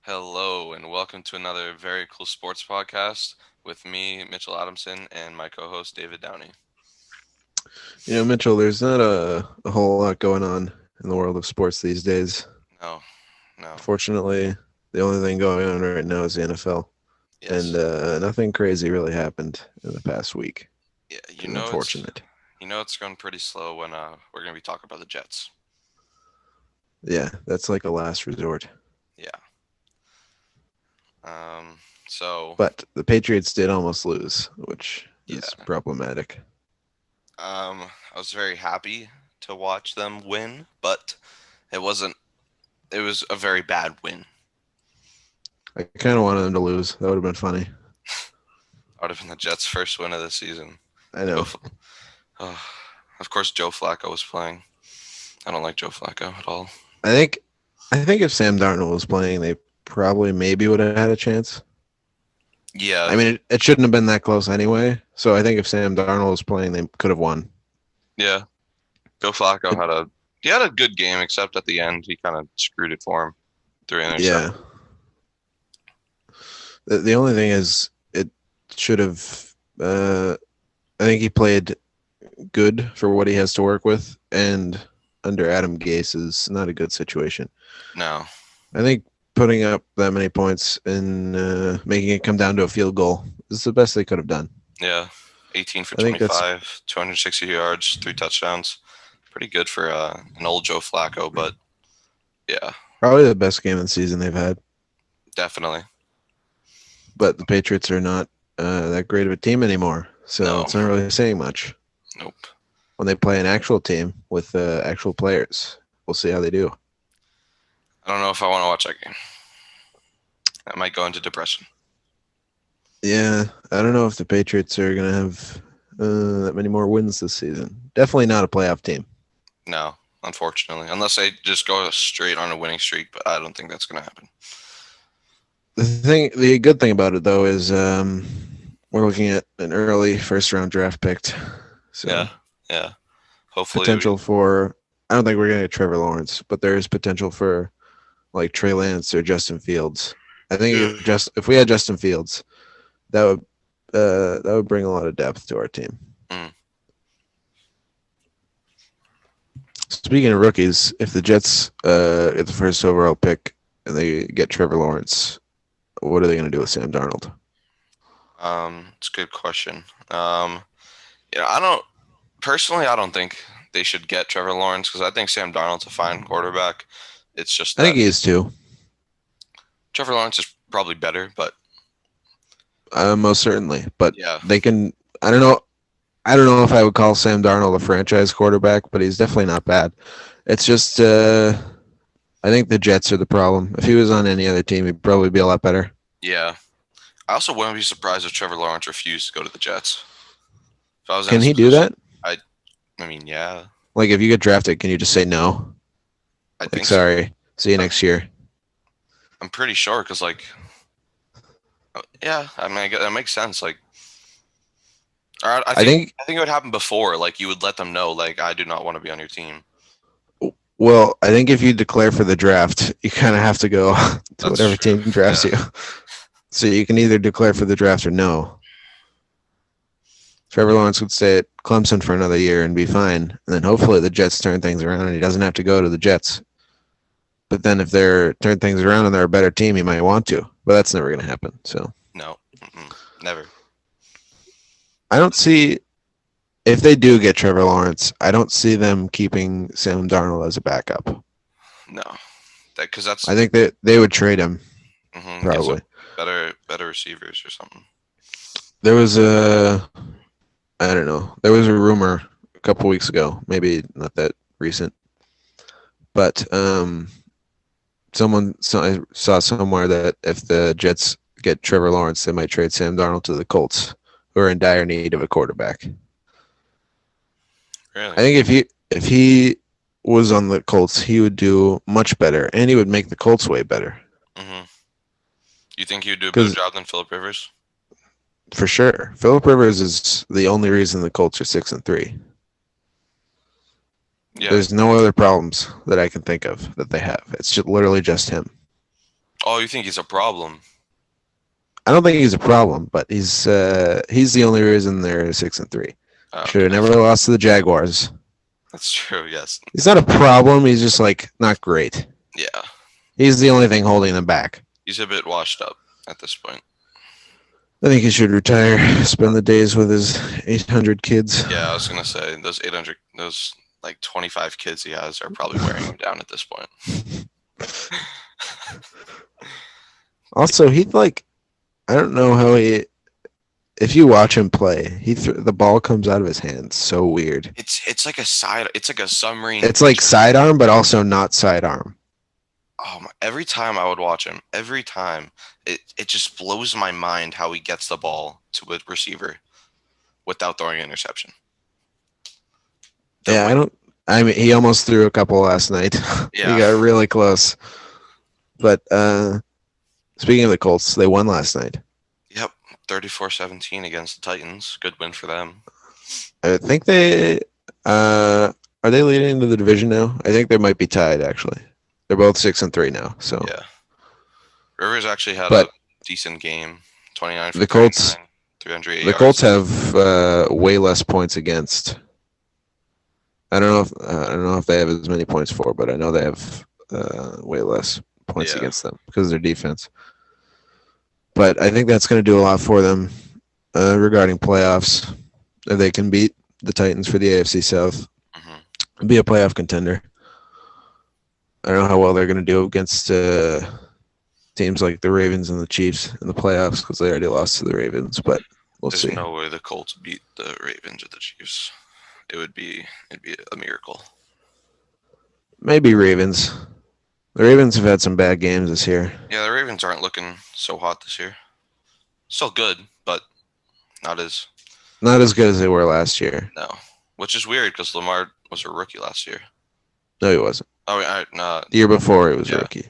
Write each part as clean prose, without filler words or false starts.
Hello, and welcome to another very cool sports podcast with me, Mitchell Adamson, and my co host, David Downie. Mitchell, there's not a whole lot going on in the world of sports these days. No, no, Fortunately, the only thing going on right now is the NFL, and yes. nothing crazy really happened in the past week, Yeah, which is unfortunate. it's going pretty slow when we're going to be talking about the Jets. Yeah, that's like a last resort. Yeah. Um, so, But the Patriots did almost lose, which is yeah. problematic. I was very happy to watch them win, but it wasn't, it was a very bad win. I kind of wanted them to lose. That would have been funny. That would have been the Jets' first win of the season. I Joe, know. Fl- oh, of course, Joe Flacco was playing. I don't like Joe Flacco at all. I think I think if Sam Darnold was playing, they probably maybe would have had a chance. I Yeah, mean, it shouldn't have been that close anyway. So I think if Sam Darnold was playing, they could have won. yeah. Joe Flacco It, had a good game, except at the end he kind of screwed it for him through interception. yeah. The only thing is, it should have. I think he played good for what he has to work with, and under Adam Gase is not a good situation. No, I think putting up that many points and making it come down to a field goal is the best they could have done. yeah, 18 for I think that's 25, 260 yards, 3 touchdowns. Pretty good for an old Joe Flacco, but yeah, probably the best game of the season they've had. definitely. But the Patriots are not that great of a team anymore, so No, it's not really saying much. nope. When they play an actual team with actual players, we'll see how they do. I don't know if I want to watch that game. I might go into depression. Yeah, I don't know if the Patriots are going to have that many more wins this season. Definitely not a playoff team. No, unfortunately, unless they just go straight on a winning streak, but I don't think that's going to happen. The good thing about it though is we're looking at an early first round draft picked, so Yeah, yeah. Hopefully, we. potential for. I don't think we're going to get Trevor Lawrence, but there is potential for like Trey Lance or Justin Fields. I think Yeah. if we had Justin Fields, that would that would bring a lot of depth to our team. Mm. Speaking of rookies, if the Jets get the first overall pick and they get Trevor Lawrence, what are they going to do with Sam Darnold? It's a good question. I don't personally. I don't think they should get Trevor Lawrence because I think Sam Darnold's a fine quarterback. It's just I think that he is too, Trevor Lawrence is probably better, but most certainly. But yeah, they can. I don't know. I don't know if I would call Sam Darnold a franchise quarterback, but he's definitely not bad. It's just I think the Jets are the problem. If he was on any other team, he'd probably be a lot better. yeah. I also wouldn't be surprised if Trevor Lawrence refused to go to the Jets. If I was in Can his he do position, that? I, I mean, yeah, Like if you get drafted, can you just say no? I Like think so. sorry, see you I'm, next year. I'm pretty sure because yeah, I mean, that makes sense. Or I think. I think it would happen before. Like, you would let them know, like, I do not want to be on your team. Well, I think if you declare for the draft, you kind of have to go to That's whatever true. team drafts Yeah, you. So you can either declare for the draft or no. Trevor Lawrence would stay at Clemson for another year and be fine. And then hopefully the Jets turn things around and he doesn't have to go to the Jets. But then if they're turn things around and they're a better team, he might want to. But that's never going to happen. So no, never. I don't see if they do get Trevor Lawrence, I don't see them keeping Sam Darnold as a backup. No, because that's I think that they would trade him get some probably. better receivers or something. There was I don't know. There was a rumor a couple weeks ago, maybe not that recent, but I saw somewhere that if the Jets get Trevor Lawrence, they might trade Sam Darnold to the Colts, who are in dire need of a quarterback. I Really? think if he was on the Colts, he would do much better, and he would make the Colts way better. hmm You think you'd do a better Because job than Philip Rivers? for sure, Philip Rivers is the only reason the Colts are 6-3. Yeah. There's no other problems that I can think of that they have. It's just literally just him. Oh, you think he's a problem? I don't think he's a problem, but he's the only reason they're 6-3. Oh, Should have okay. never lost to the Jaguars. That's true. Yes. He's not a problem. He's just like not great. Yeah. He's the only thing holding them back. He's a bit washed up at this point. I think he should retire, spend the days with his 800 kids. Yeah, I was gonna say those 800, those like 25 kids he has are probably wearing him down at this point. Also, he like I don't know how he. If you watch him play, the ball comes out of his hands so weird. It's like a submarine. It's like sidearm, but also not sidearm. Oh my, every time I would watch him, every time it just blows my mind how he gets the ball to a receiver without throwing an interception. The Yeah, I way, don't. I mean, he almost threw a couple last night. He yeah, got really close. But speaking of the Colts, they won last night. yep, 34-17 against the Titans. Good win for them. I think they are they leading the division now. I think they might be tied actually. They're both 6-3 now. So, Yeah, Rivers actually had a but decent game. 29 for the Colts 39, 308 the Colts yards. have way less points against. I don't know if they have as many points for, but I know they have way less points Yeah, against them because of their defense. But I think that's going to do a lot for them regarding playoffs. If they can beat the Titans for the AFC South, hmm be a playoff contender. I don't know how well they're going to do against teams like the Ravens and the Chiefs in the playoffs because they already lost to the Ravens, but we'll there's see. no way the Colts beat the Ravens or the Chiefs. It'd be a miracle. Maybe Ravens. The Ravens have had some bad games this year. Yeah, the Ravens aren't looking so hot this year. Still good, but not as Not as good as they were last year. no. Which is weird because Lamar was a rookie last year. No, he wasn't. Oh, I no, The year before, he was yeah, rookie.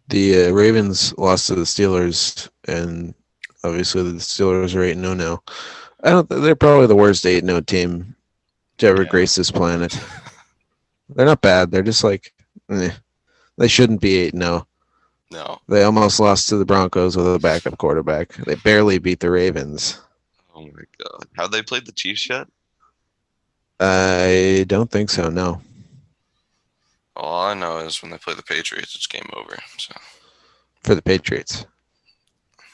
The Ravens lost to the Steelers, and obviously the Steelers are 8-0 now. I don't. They're probably the worst 8-0 team to ever yeah, grace this planet. They're not bad. They're just like they shouldn't be 8-0. no. They almost lost to the Broncos with a backup quarterback. They barely beat the Ravens. Oh my god, have they played the Chiefs yet? I don't think so. No, All I know is when they play the Patriots, it's game over. So for the Patriots.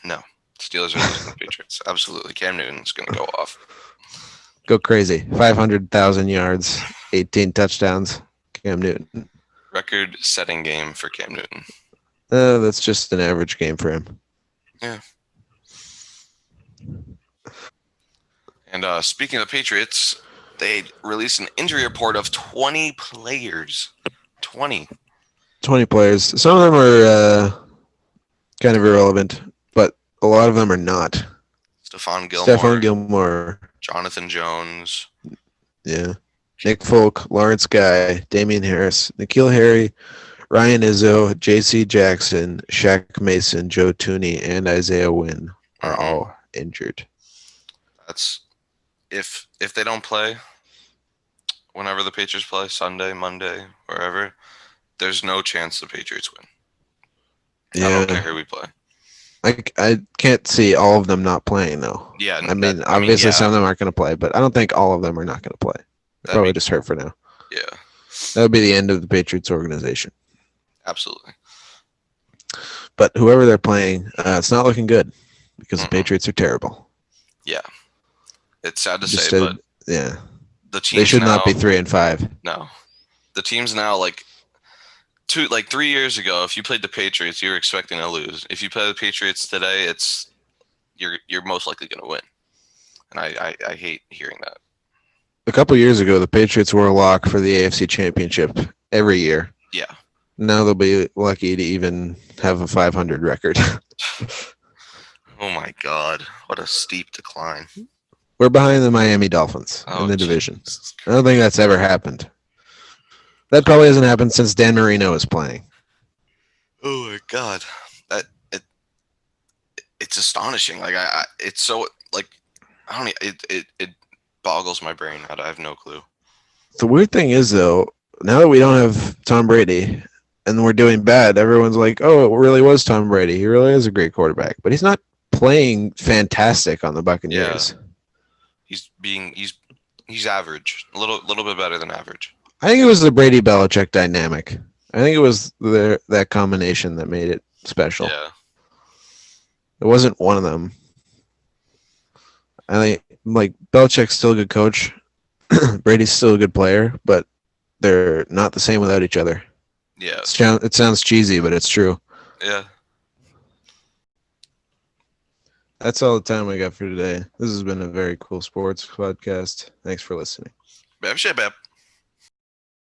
no, Steelers are losing the Patriots. Absolutely, Cam Newton's gonna go off. Go crazy. 500,000 yards, 18 touchdowns. Cam Newton. Record-setting game for Cam Newton. That's just an average game for him. Yeah. And speaking of the Patriots, they released an injury report of 20 players. 20. 20 players. Some of them are kind of irrelevant, but a lot of them are not. Stephon Stephon Gilmore, Gilmore, Jonathan Jones. yeah. Nick Folk, Lawrence Guy, Damian Harris, N'Keal Harry, Ryan Izzo, J.C. Jackson, Shaq Mason, Joe Tooney, and Isaiah Wynn are Mhm. all injured. That's if they don't play whenever the Patriots play, Sunday, Monday, wherever, there's no chance the Patriots win. I don't care Yeah. who we play. I can't see all of them not playing though. Yeah, I mean, I mean, obviously yeah, some of them aren't going to play, but I don't think all of them are not going to play. They're that'd probably be just hurt for now. yeah, That would be the end of the Patriots organization. absolutely. But whoever they're playing, it's not looking good because the Mm-mm. Patriots are terrible. Yeah, it's sad to Just say, but yeah, the they teams should now, not be 3-5. no, the teams now like 3 years ago, if you played the Patriots, you were expecting to lose. If you play the Patriots today, it's you're most likely going to win, and I hate hearing that. A couple years ago, the Patriots were a lock for the AFC Championship every year. Yeah. Now they'll be lucky to even have a 500 record. Oh my God, what a steep decline. We're behind the Miami Dolphins in Oh the division. Jesus. I don't think that's ever happened. That probably hasn't happened since Dan Marino was playing. Oh my God, that it's astonishing. Like it's so like I don't it boggles my brain. I have no clue. The weird thing is, though, now that we don't have Tom Brady, and we're doing bad, everyone's like, "Oh, it really was Tom Brady. He really is a great quarterback." But he's not playing fantastic on the Yeah, Buccaneers. he's being he's average, a little bit better than average. I think it was the Brady Belichick dynamic. I think it was that combination that made it special. Yeah, It wasn't one of them. I think like Belichick's still a good coach. Brady's still a good player, but they're not the same without each other. yeah, It sounds cheesy, but it's true. yeah. That's all the time we got for today. This has been a very cool sports podcast. Thanks for listening. Bab shit, bab.